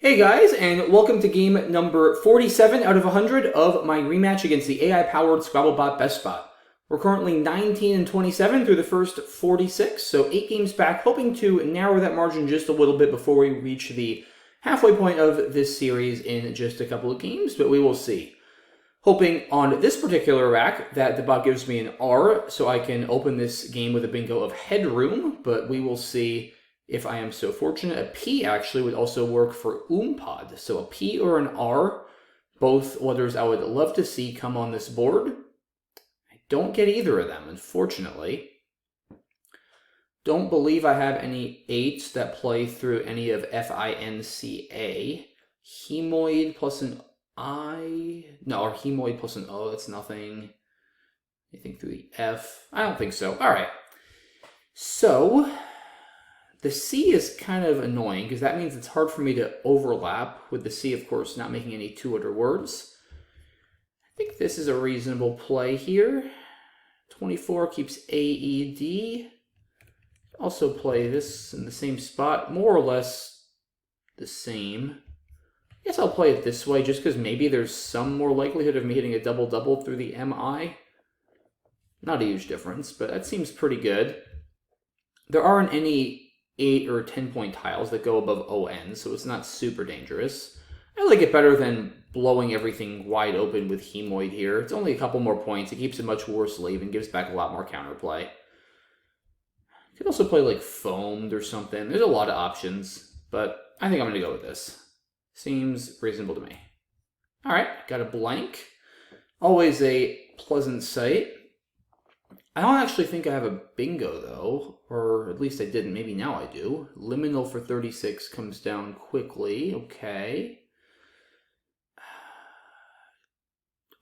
Hey guys, and welcome to game number 47 out of 100 of my rematch against the AI-powered Scrabble BestBot. We're currently 19 and 27 through the first 46, so 8 games back, hoping to narrow that margin just a little bit before we reach the halfway point of this series in just a couple of games, but we will see. Hoping on this particular rack that the bot gives me an R, so I can open this game with a bingo of headroom, but we will see if I am so fortunate. A P actually would also work for Oompod. So a P or an R, both letters I would love to see come on this board. I don't get either of them, unfortunately. Don't believe I have any 8s that play through any of FINCA. Hemoid plus an I? No, or hemoid plus an O, that's nothing. Anything through the F? I don't think so. All right. So the C is kind of annoying because that means it's hard for me to overlap with the C, of course, not making any two-letter words. I think this is a reasonable play here. 24 keeps AED. Also play this in the same spot, more or less the same. I guess I'll play it this way just because maybe there's some more likelihood of me hitting a double-double through the MI. Not a huge difference, but that seems pretty good. There aren't any 8 or 10-point tiles that go above ON, so it's not super dangerous. I like it better than blowing everything wide open with Hemoid here. It's only a couple more points. It keeps a much worse leave and gives back a lot more counterplay. You could also play like Foamed or something. There's a lot of options, but I think I'm going to go with this. Seems reasonable to me. All right, got a blank. Always a pleasant sight. I don't actually think I have a bingo, though, or at least I didn't. Maybe now I do. Liminal for 36 comes down quickly. Okay.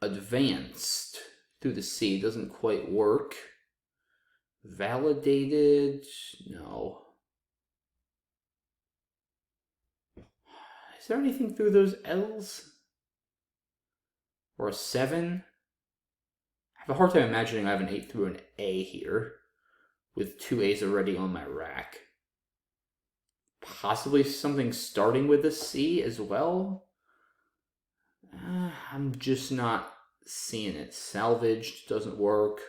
Advanced through the C doesn't quite work. Validated? No. Is there anything through those L's? Or a 7? I have a hard time imagining I have an 8 through an A here, with 2 A's already on my rack. Possibly something starting with a C as well? I'm just not seeing it. Salvaged doesn't work.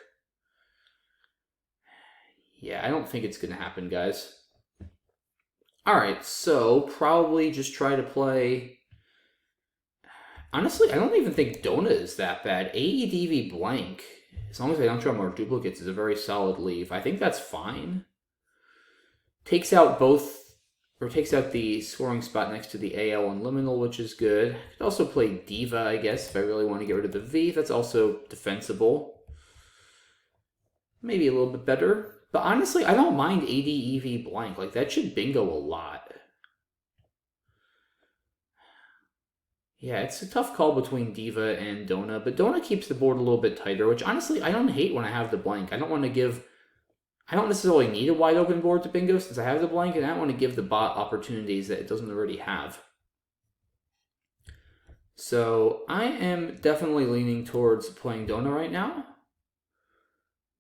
Yeah, I don't think it's going to happen, guys. Alright, so probably just try to play... Honestly, I don't even think Dona is that bad. AEDV blank, as long as I don't draw more duplicates, is a very solid leave. I think that's fine. Takes out both, or takes out the scoring spot next to the AL and Liminal, which is good. Could also play Diva, I guess, if I really want to get rid of the V. That's also defensible. Maybe a little bit better. But honestly, I don't mind ADEV blank. Like, that should bingo a lot. Yeah, it's a tough call between Diva and Dona, but Dona keeps the board a little bit tighter, which honestly, I don't hate when I have the blank. I don't necessarily need a wide open board to bingo since I have the blank, and I don't want to give the bot opportunities that it doesn't already have. So I am definitely leaning towards playing Dona right now.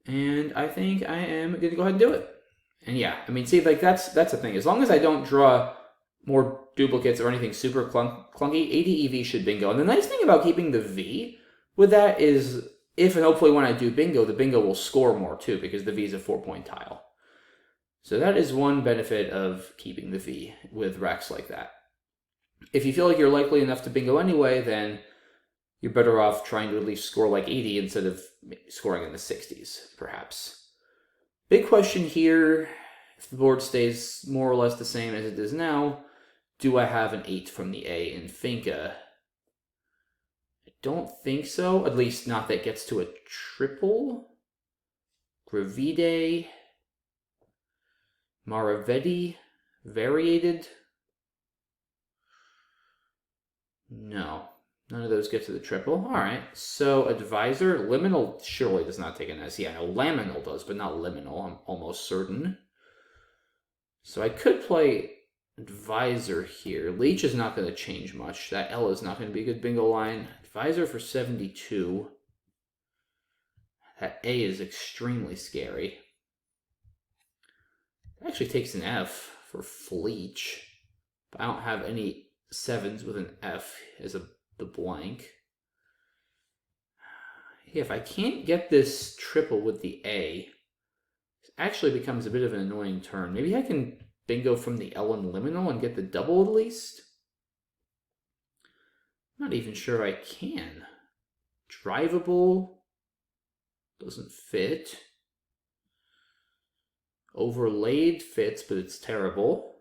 And I think I am going to go ahead and do it. And yeah, I mean, see, like that's the thing. As long as I don't draw more duplicates or anything super clunky, ADEV should bingo. And the nice thing about keeping the V with that is if and hopefully when I do bingo, the bingo will score more too because the V is a 4-point tile. So that is one benefit of keeping the V with racks like that. If you feel like you're likely enough to bingo anyway, then you're better off trying to at least score like 80 instead of scoring in the 60s, perhaps. Big question here, if the board stays more or less the same as it is now, do I have an 8 from the A in Finca? I don't think so, at least not that gets to a triple. Gravide, Maravetti, Variated. No, none of those get to the triple. All right, so Advisor, Liminal surely does not take an S. Yeah, no, Laminal does, but not Liminal, I'm almost certain. So I could play Advisor here. Leech is not going to change much. That L is not going to be a good bingo line. Advisor for 72. That A is extremely scary. It actually takes an F for Fleech. But I don't have any sevens with an F as the blank. Yeah, if I can't get this triple with the A, it actually becomes a bit of an annoying turn. Maybe I can bingo from the L and liminal and get the double at least? I'm not even sure I can. Drivable doesn't fit. Overlaid fits, but it's terrible.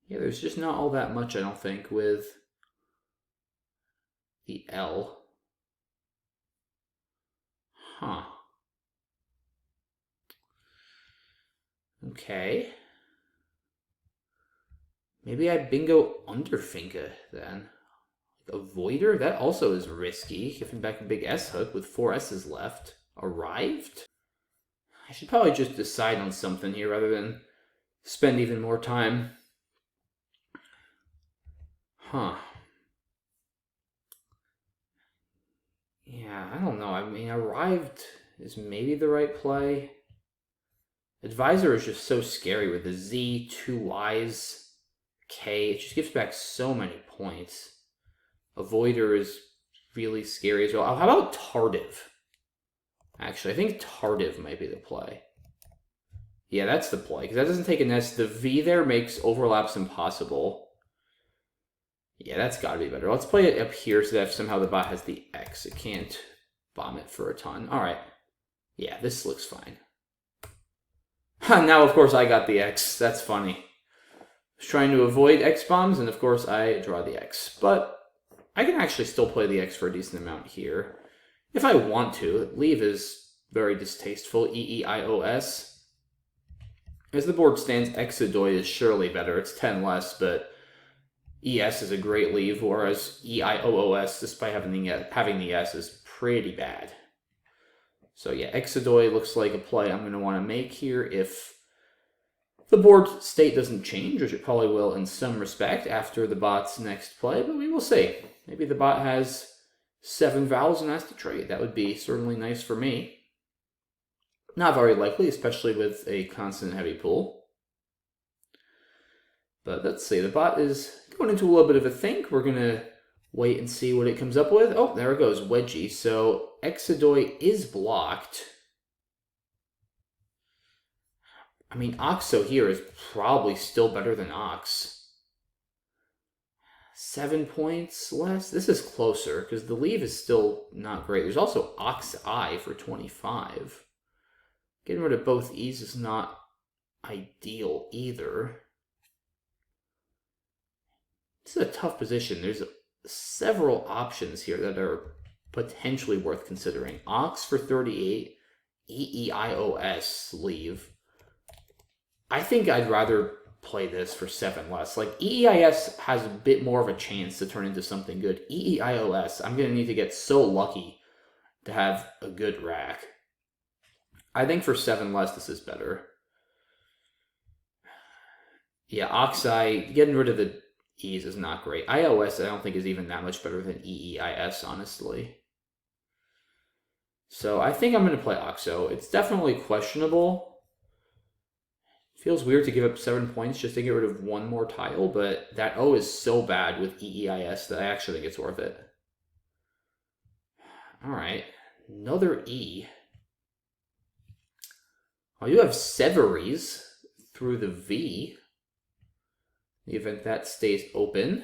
Yeah, there's just not all that much, I don't think, with the L. Huh. Okay. Maybe I bingo underfinker then. Avoider? That also is risky. Giving back a big S hook with 4 S's left. Arrived? I should probably just decide on something here rather than spend even more time. Huh. Yeah, I don't know. I mean, arrived is maybe the right play. Advisor is just so scary with the Z, 2 Ys, K. It just gives back so many points. Avoider is really scary as well. How about Tardive? Actually, I think Tardive might be the play. Yeah, that's the play, because that doesn't take an S. The V there makes overlaps impossible. Yeah, that's got to be better. Let's play it up here so that if somehow the bot has the X, it can't bomb it for a ton. All right. Yeah, this looks fine. Now, of course, I got the X. That's funny. I was trying to avoid X bombs, and of course, I draw the X. But I can actually still play the X for a decent amount here. If I want to. Leave is very distasteful. EEIOS. As the board stands, Exodoid is surely better. It's 10 less, but ES is a great leave, whereas EIOOS, despite having the S, is pretty bad. So yeah, Exodoid looks like a play I'm going to want to make here if the board state doesn't change, which it probably will in some respect after the bot's next play, but we will see. Maybe the bot has 7 vowels and has to trade. That would be certainly nice for me. Not very likely, especially with a constant heavy pool. But let's see, the bot is going into a little bit of a think. We're going to wait and see what it comes up with. Oh, there it goes, Wedgie. So Exodoid is blocked. I mean, Oxo here is probably still better than Ox. 7 points less? This is closer, because the leave is still not great. There's also Ox-I for 25. Getting rid of both E's is not ideal either. This is a tough position. There's several options here that are potentially worth considering. Ox for 38, EEIOS leave. I think I'd rather play this for 7 less. Like, EEIS has a bit more of a chance to turn into something good. EEIOS, I'm going to need to get so lucky to have a good rack. I think for 7 less, this is better. Yeah, Oxi, getting rid of the E's is not great. iOS, I don't think, is even that much better than EEIS, honestly. So I think I'm going to play Oxo. It's definitely questionable. It feels weird to give up 7 points just to get rid of 1 more tile, but that O is so bad with EEIS that I actually think it's worth it. All right, another E. Oh, you have Severies through the V. In the event that stays open.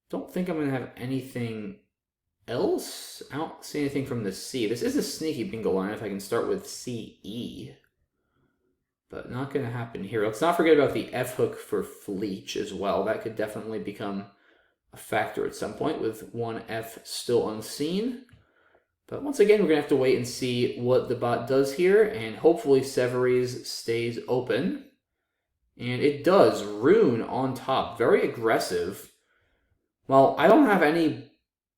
Don't think I'm going to have anything else. I don't see anything from the C. This is a sneaky bingo line if I can start with CE. But not going to happen here. Let's not forget about the F hook for Fleech as well. That could definitely become a factor at some point with 1 F still unseen. But once again, we're going to have to wait and see what the bot does here. And hopefully Severies stays open. And it does. Rune on top. Very aggressive. Well, I don't have any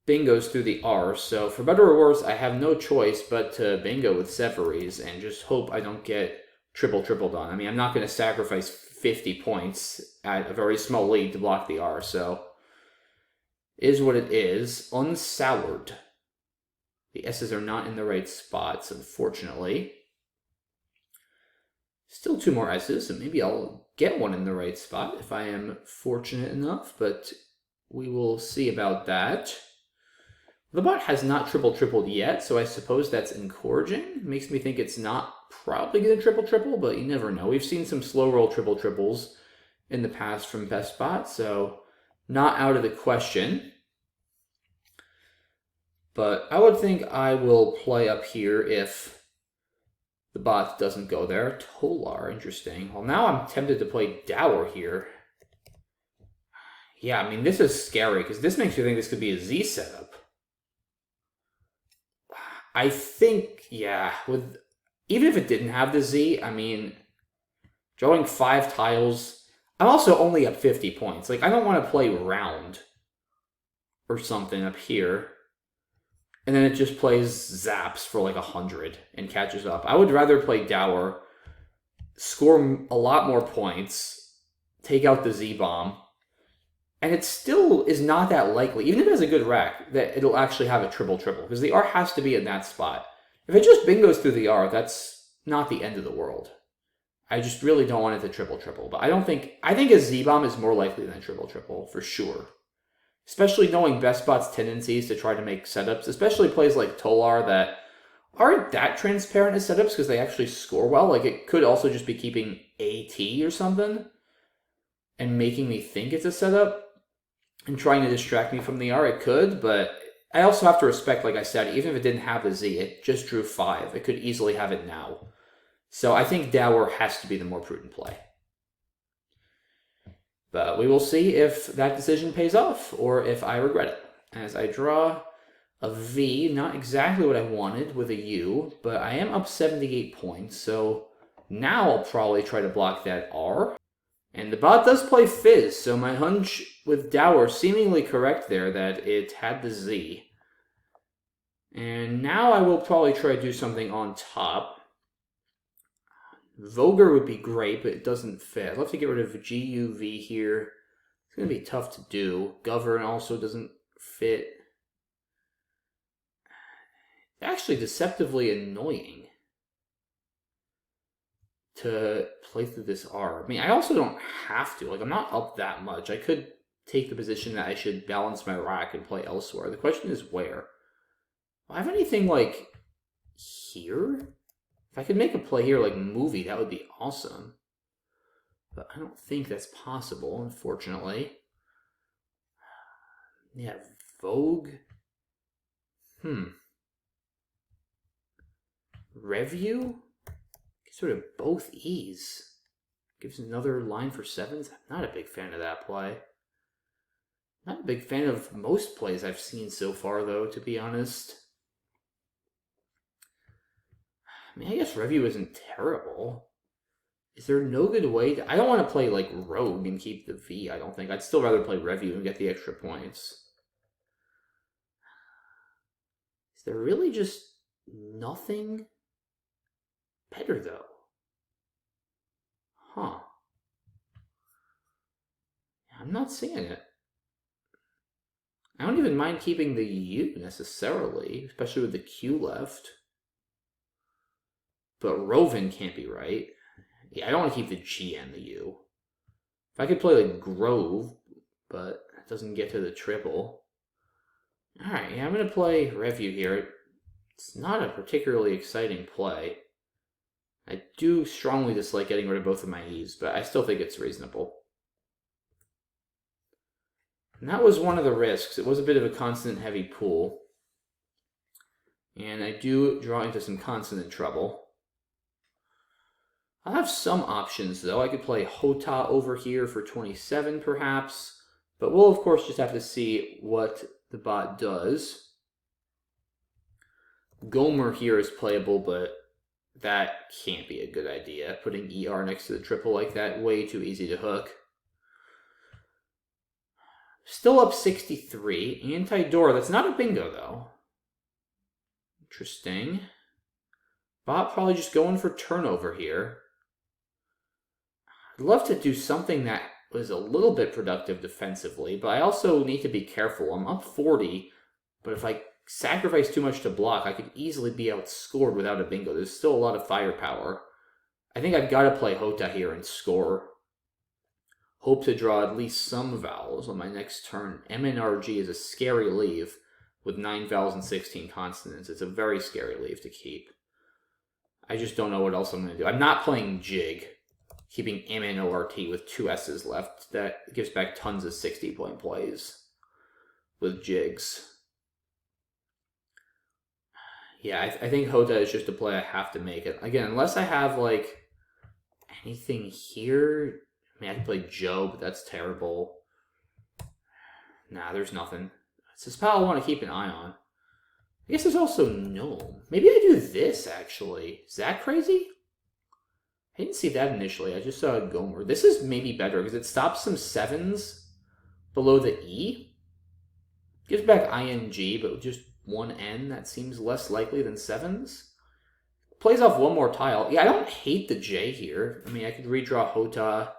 bingos through the R, so for better or worse, I have no choice but to bingo with Severies and just hope I don't get triple done. I mean, I'm not going to sacrifice 50 points at a very small lead to block the R, so it is what it is. Unsoured. The S's are not in the right spots, unfortunately. Still 2 more S's, so maybe I'll get one in the right spot if I am fortunate enough, but we will see about that. The bot has not tripled yet, so I suppose that's encouraging. Makes me think it's not probably going to triple, but you never know. We've seen some slow roll triples in the past from BestBot, so not out of the question. But I would think I will play up here if the bot doesn't go there. Tolar, interesting. Well, now I'm tempted to play Dower here. Yeah, I mean, this is scary, because this makes me think this could be a Z setup. I think, yeah, even if it didn't have the Z, I mean, drawing 5 tiles, I'm also only up 50 points. Like, I don't want to play round or something up here, and then it just plays zaps for like 100 and catches up. I would rather play Dower, score a lot more points, take out the Z-bomb, and it still is not that likely, even if it has a good rack, that it'll actually have a triple, because the R has to be in that spot. If it just bingos through the R, that's not the end of the world. I just really don't want it to triple, but I think a Z-bomb is more likely than a triple, for sure. Especially knowing BestBot's tendencies to try to make setups, especially plays like Tolar that aren't that transparent as setups because they actually score well. Like, it could also just be keeping AT or something and making me think it's a setup and trying to distract me from the R. It could, but I also have to respect, like I said, even if it didn't have the Z, it just drew 5. It could easily have it now. So I think Dower has to be the more prudent play. But we will see if that decision pays off or if I regret it. As I draw a V, not exactly what I wanted with a U, but I am up 78 points, so now I'll probably try to block that R. And the bot does play Fizz, so my hunch with Dower seemingly correct there that it had the Z. And now I will probably try to do something on top. Vogr would be great, but it doesn't fit. I'd love to get rid of GUV here. It's going to be tough to do. Govern also doesn't fit. Actually, deceptively annoying to play through this R. I mean, I also don't have to. Like, I'm not up that much. I could take the position that I should balance my rack and play elsewhere. The question is where. Do I have anything, like, here? If I could make a play here like movie, that would be awesome. But I don't think that's possible, unfortunately. Yeah, Vogue. Review? Sort of both E's. Gives another line for 7s. I'm not a big fan of that play. Not a big fan of most plays I've seen so far, though, to be honest. I mean, I guess Review isn't terrible. Is there no good way to... I don't want to play, like, Rogue and keep the V, I don't think. I'd still rather play Review and get the extra points. Is there really just nothing better, though? Huh. I'm not seeing it. I don't even mind keeping the U, necessarily, especially with the Q left. But Roven can't be right. Yeah, I don't want to keep the G and the U. If I could play like Grove, but it doesn't get to the triple. Alright, yeah, I'm going to play Review here. It's not a particularly exciting play. I do strongly dislike getting rid of both of my E's, but I still think it's reasonable. And that was one of the risks. It was a bit of a consonant-heavy pool. And I do draw into some consonant trouble. I have some options, though. I could play Hota over here for 27, perhaps. But we'll, of course, just have to see what the bot does. Gomer here is playable, but that can't be a good idea. Putting ER next to the triple like that, way too easy to hook. Still up 63. Anti-door. That's not a bingo, though. Interesting. Bot probably just going for turnover here. I'd love to do something that was a little bit productive defensively, but I also need to be careful. I'm up 40, but if I sacrifice too much to block, I could easily be outscored without a bingo. There's still a lot of firepower. I think I've got to play Hota here and score hope to draw at least some vowels on my next turn. MNRG is a scary leave with 9 vowels and 16 consonants. It's a very scary leave to keep. I just don't know what else I'm going to do. I'm not playing Jig, keeping MNORT with 2 S's left. That gives back tons of 60-point plays with Jigs. Yeah, I think Hota is just a play I have to make it. Again, unless I have, like, anything here. I mean, I can play Joe, but that's terrible. Nah, there's nothing. It's this pile I want to keep an eye on. I guess there's also Gnome. Maybe I do this, actually. Is that crazy? I didn't see that initially. I just saw a Gomer. This is maybe better, because it stops some 7s below the E. Gives back ING, but with just 1 N, that seems less likely than 7s. Plays off one more tile. Yeah, I don't hate the J here. I mean, I could redraw Hota,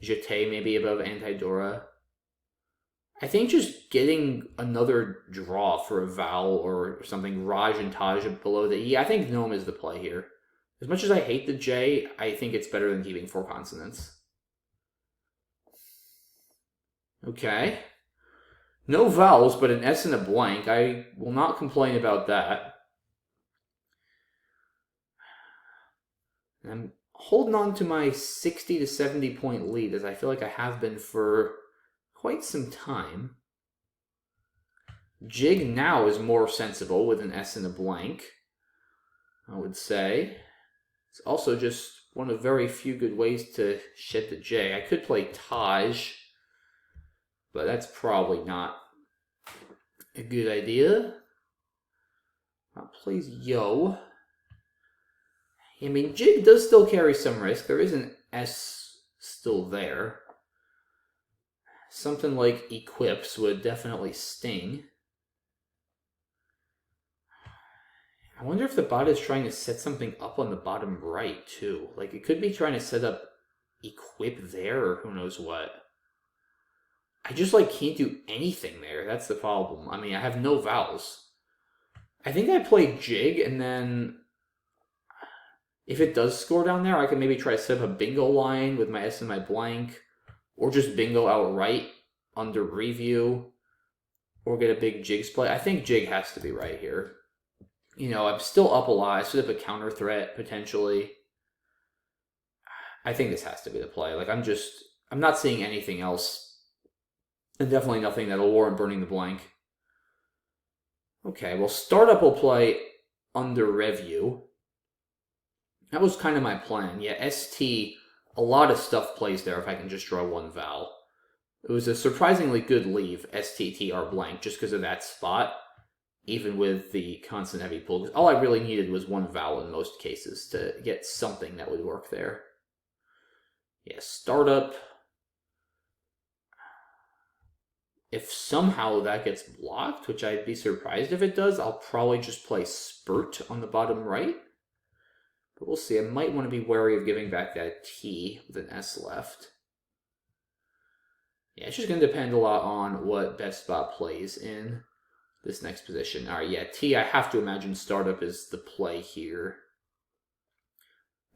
Jete maybe above Antidora. I think just getting another draw for a vowel or something, Raj and Taj below the E, I think Gnome is the play here. As much as I hate the J, I think it's better than keeping 4 consonants. Okay. No vowels, but an S and a blank. I will not complain about that. I'm holding on to my 60 to 70 point lead, as I feel like I have been for quite some time. Jig now is more sensible with an S and a blank, I would say. It's also just one of very few good ways to shed the J. I could play Taj, but that's probably not a good idea. I'll play Yo. I mean, Jig does still carry some risk. There is an S still there. Something like Equips would definitely sting. I wonder if the bot is trying to set something up on the bottom right, too. Like, it could be trying to set up Equip there, or who knows what. I just, like, can't do anything there. That's the problem. I mean, I have no vowels. I think I play Jig, and then if it does score down there, I can maybe try to set up a bingo line with my S and my blank, or just bingo outright under review, or get a big Jigs play. I think Jig has to be right here. You know, I'm still up a lot. I set up a counter threat, potentially. I think this has to be the play. Like, I'm not seeing anything else. And definitely nothing that'll warrant burning the blank. Okay, well, startup will play under review. That was kind of my plan. Yeah, ST, a lot of stuff plays there if I can just draw one vowel. It was a surprisingly good leave, STTR blank, just because of that spot, even with the constant heavy pull. All I really needed was one vowel in most cases to get something that would work there. Yeah, startup. If somehow that gets blocked, which I'd be surprised if it does, I'll probably just play Spurt on the bottom right. But we'll see. I might want to be wary of giving back that T with an S left. Yeah, it's just going to depend a lot on what BestBot plays in this next position. All right, yeah, T, I have to imagine startup is the play here.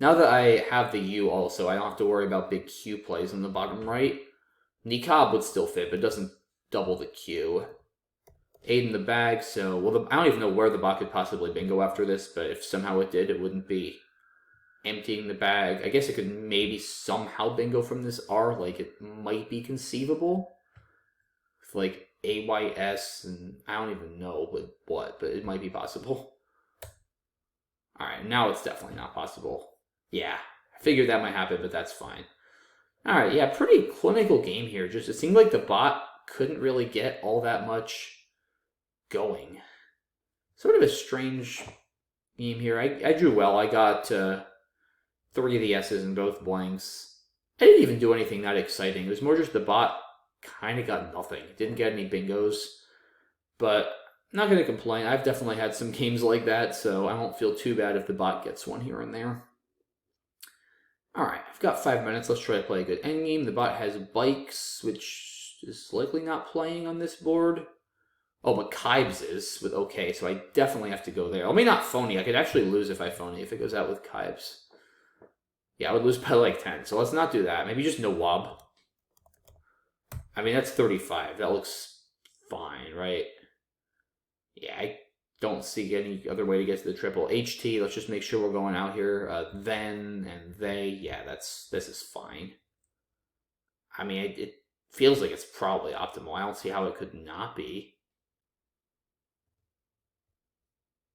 Now that I have the U also, I don't have to worry about big Q plays on the bottom right. Niqab would still fit, but it doesn't double the Q. 8 in the bag, so, well, I don't even know where the bot could possibly bingo after this, but if somehow it did, it wouldn't be emptying the bag. I guess it could maybe somehow bingo from this R, like it might be conceivable. With like AYS, and I don't even know with what, but it might be possible. Alright, now it's definitely not possible. Yeah, I figured that might happen, but that's fine. Alright, yeah, pretty clinical game here. Just, it seemed like the bot couldn't really get all that much going. Sort of a strange game here. I drew well. I got 3 of the S's in both blanks. I didn't even do anything that exciting. It was more just the bot kind of got nothing. Didn't get any bingos. But I'm not going to complain. I've definitely had some games like that, so I won't feel too bad if the bot gets one here and there. Alright, I've got 5 minutes. Let's try to play a good endgame. The bot has bikes, which is likely not playing on this board. Oh, but Kibes is with OK, so I definitely have to go there. I mean, not phony. I could actually lose if I phony, if it goes out with Kibes. Yeah, I would lose by like 10, so let's not do that. Maybe just Nawab. I mean, that's 35. That looks fine, right? Yeah, I don't see any other way to get to the triple. HT, let's just make sure we're going out here. Then and they, yeah, this is fine. I mean, it feels like it's probably optimal. I don't see how it could not be.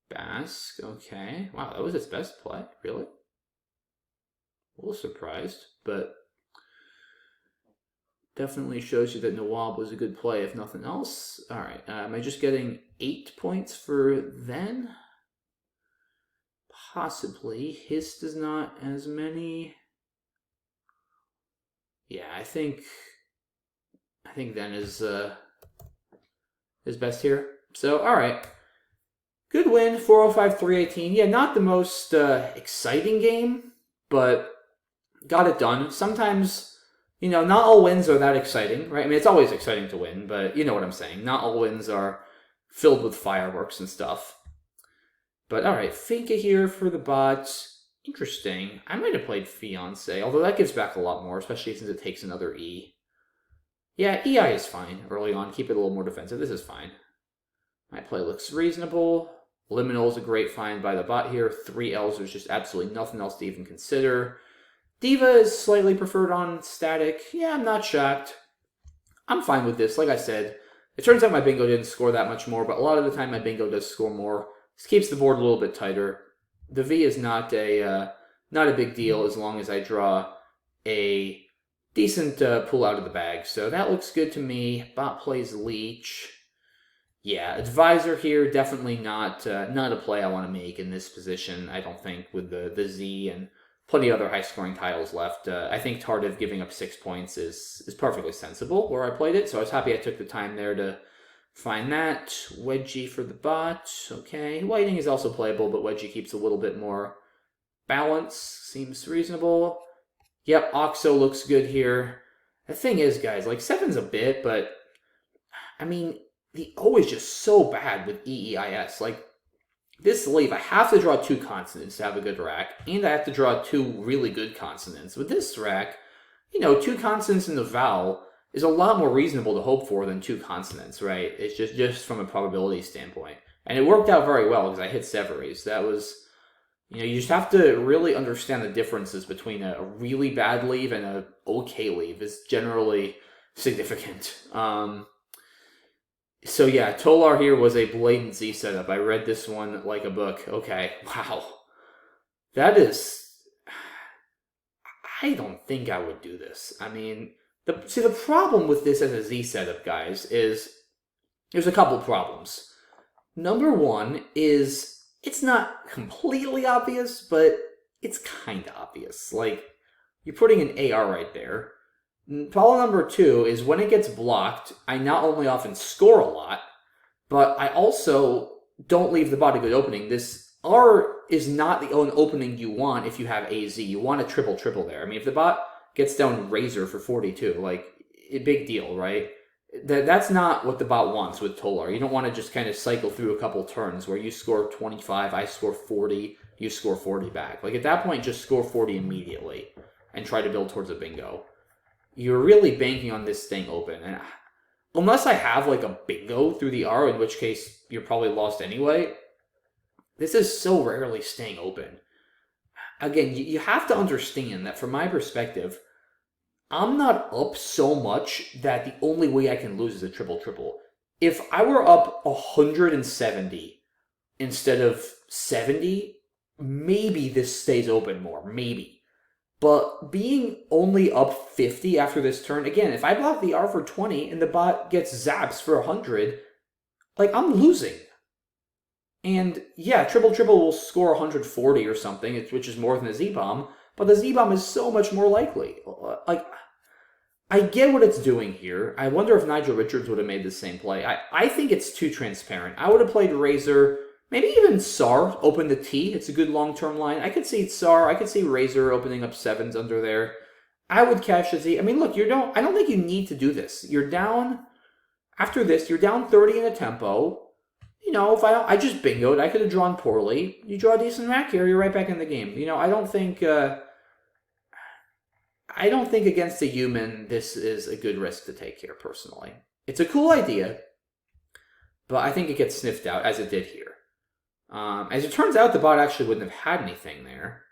Basque, okay. Wow, that was its best play, really? A little surprised, but definitely shows you that Nawab was a good play, if nothing else. All right, am I just getting 8 points for then? Possibly. His does not as many. Yeah, I think then is best here. So, all right. Good win, 405, 318. Yeah, not the most exciting game, but got it done. Sometimes, not all wins are that exciting, right? I mean, it's always exciting to win, but you know what I'm saying. Not all wins are filled with fireworks and stuff. But all right, Finca here for the bots. Interesting. I might have played Fiance, although that gives back a lot more, especially since it takes another E. Yeah, EI is fine early on. Keep it a little more defensive. This is fine. My play looks reasonable. Liminal is a great find by the bot here. 3 Ls, there's just absolutely nothing else to even consider. Diva is slightly preferred on static. Yeah, I'm not shocked. I'm fine with this. Like I said, it turns out my bingo didn't score that much more, but a lot of the time my bingo does score more. This keeps the board a little bit tighter. The V is not a big deal as long as I draw a decent pull out of the bag. So that looks good to me. Bot plays Leech. Yeah, Advisor here, definitely not a play I want to make in this position, I don't think, with the Z and plenty of other high-scoring tiles left. I think Tardive giving up 6 points is perfectly sensible where I played it, so I was happy I took the time there to find that. Wedgie for the bot, okay. Whiting is also playable, but Wedgie keeps a little bit more balance, seems reasonable. Yep, Oxo looks good here. The thing is, guys, like 7's a bit, but I mean, the O is just so bad with EEIS. Like, this sleeve, I have to draw 2 consonants to have a good rack, and I have to draw 2 really good consonants. With this rack, 2 consonants in the vowel is a lot more reasonable to hope for than 2 consonants, right? It's just from a probability standpoint. And it worked out very well because I hit Severies. That was, you just have to really understand the differences between a really bad leave and a okay leave is generally significant. So yeah, Tolar here was a blatant Z setup. I read this one like a book. Okay, wow. That is... I don't think I would do this. I mean, the problem with this as a Z setup, guys, is there's a couple problems. Number one is it's not completely obvious, but it's kind of obvious. Like, you're putting an AR right there. Problem number 2 is when it gets blocked, I not only often score a lot, but I also don't leave the bot a good opening. This R is not the own opening you want if you have AZ. You want a triple there. I mean, if the bot gets down Razor for 42, like, a big deal, right? That's not what the bot wants with Tolar. You don't want to just kind of cycle through a couple turns where you score 25, I score 40, you score 40 back. Like, at that point, just score 40 immediately and try to build towards a bingo. You're really banking on this staying open. And unless I have like a bingo through the R, in which case you're probably lost anyway, this is so rarely staying open. Again, you have to understand that from my perspective, I'm not up so much that the only way I can lose is a triple-triple. If I were up 170 instead of 70, maybe this stays open more, maybe. But being only up 50 after this turn, again, if I block the R for 20 and the bot gets zaps for 100, like, I'm losing. And yeah, triple-triple will score 140 or something, which is more than the Z-bomb, but the Z-bomb is so much more likely. Like, I get what it's doing here. I wonder if Nigel Richards would have made the same play. I think it's too transparent. I would have played Razor. Maybe even Tsar open the T. It's a good long-term line. I could see Tsar. I could see Razor opening up 7s under there. I would cash a Z. I mean, look, I don't think you need to do this. You're down, after this, you're down 30 in a tempo. If I just bingoed, I could have drawn poorly. You draw a decent rack here, you're right back in the game. I don't think, I don't think against a human this is a good risk to take here, personally. It's a cool idea, but I think it gets sniffed out, as it did here. As it turns out, the bot actually wouldn't have had anything there.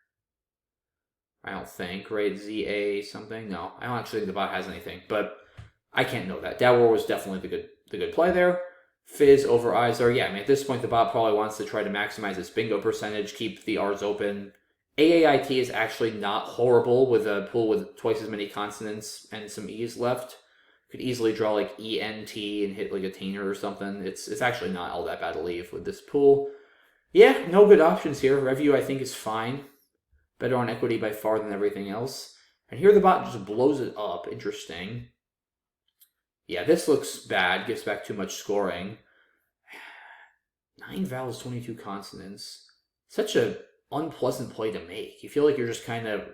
I don't think, right? ZA something? No, I don't actually think the bot has anything, but I can't know that. Dad War was definitely the good play there. Fizz over Izar. Yeah, I mean, at this point, the bot probably wants to try to maximize its bingo percentage, keep the R's open. AAIT is actually not horrible with a pool with twice as many consonants and some E's left. Could easily draw like ENT and hit like a Tainer or something. It's actually not all that bad to leave with this pool. Yeah, no good options here. Review, I think, is fine. Better on equity by far than everything else. And here the bot just blows it up. Interesting. Yeah, this looks bad. Gives back too much scoring. 9 vowels, 22 consonants. Such a unpleasant play to make. You feel like you're just kind of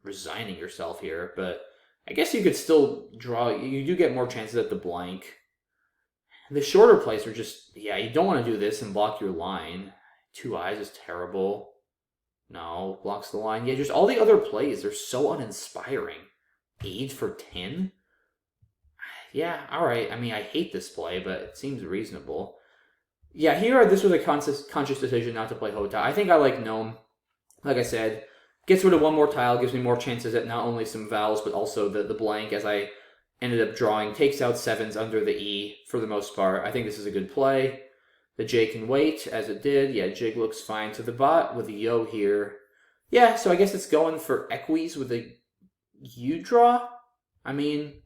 resigning yourself here, but I guess you could still draw. You do get more chances at the blank. The shorter plays are just, yeah, you don't want to do this and block your line. 2 eyes is terrible. No, blocks the line. Yeah, just all the other plays are so uninspiring. 8 for 10? Yeah, alright. I mean, I hate this play, but it seems reasonable. Yeah, here, this was a conscious decision not to play Hota. I think I like Gnome. Like I said, gets rid of one more tile, gives me more chances at not only some vowels, but also the blank, as I ended up drawing. Takes out 7s under the E for the most part. I think this is a good play. The J can wait, as it did. Yeah, Jig looks fine to the bot with a Yo here. Yeah, so I guess it's going for Equis with a U draw. I mean,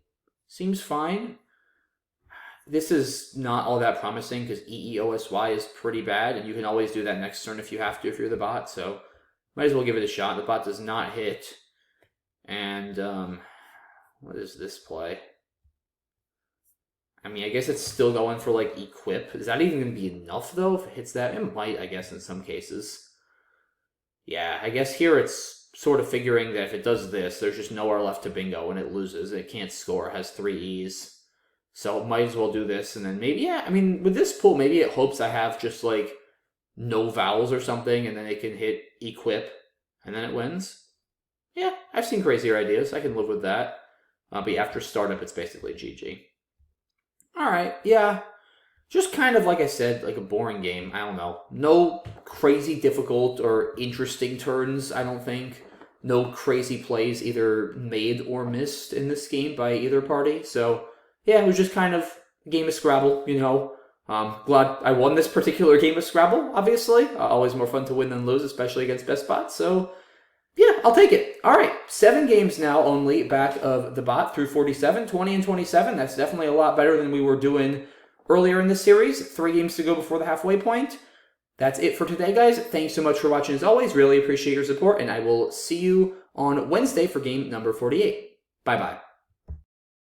seems fine. This is not all that promising because EEOSY is pretty bad, and you can always do that next turn if you have to if you're the bot, so might as well give it a shot. The bot does not hit. And, what is this play? I mean, I guess it's still going for, like, Equip. Is that even going to be enough, though, if it hits that? It might, I guess, in some cases. Yeah, I guess here it's sort of figuring that if it does this, there's just nowhere left to bingo, and it loses. It can't score. It has 3 E's. So might as well do this, and then maybe, yeah, I mean, with this pool, maybe it hopes I have just, like, no vowels or something, and then it can hit Equip, and then it wins. Yeah, I've seen crazier ideas. I can live with that. But after startup, it's basically GG. Alright, yeah. Just kind of, like I said, like a boring game. I don't know. No crazy difficult or interesting turns, I don't think. No crazy plays either made or missed in this game by either party. So, yeah, it was just kind of a game of Scrabble, you know. Glad I won this particular game of Scrabble, obviously. Always more fun to win than lose, especially against BestBot. So, yeah, I'll take it. All right, 7 games now only back of the bot through 47, 20 and 27. That's definitely a lot better than we were doing earlier in the series. 3 games to go before the halfway point. That's it for today, guys. Thanks so much for watching as always. Really appreciate your support, and I will see you on Wednesday for game number 48. Bye-bye.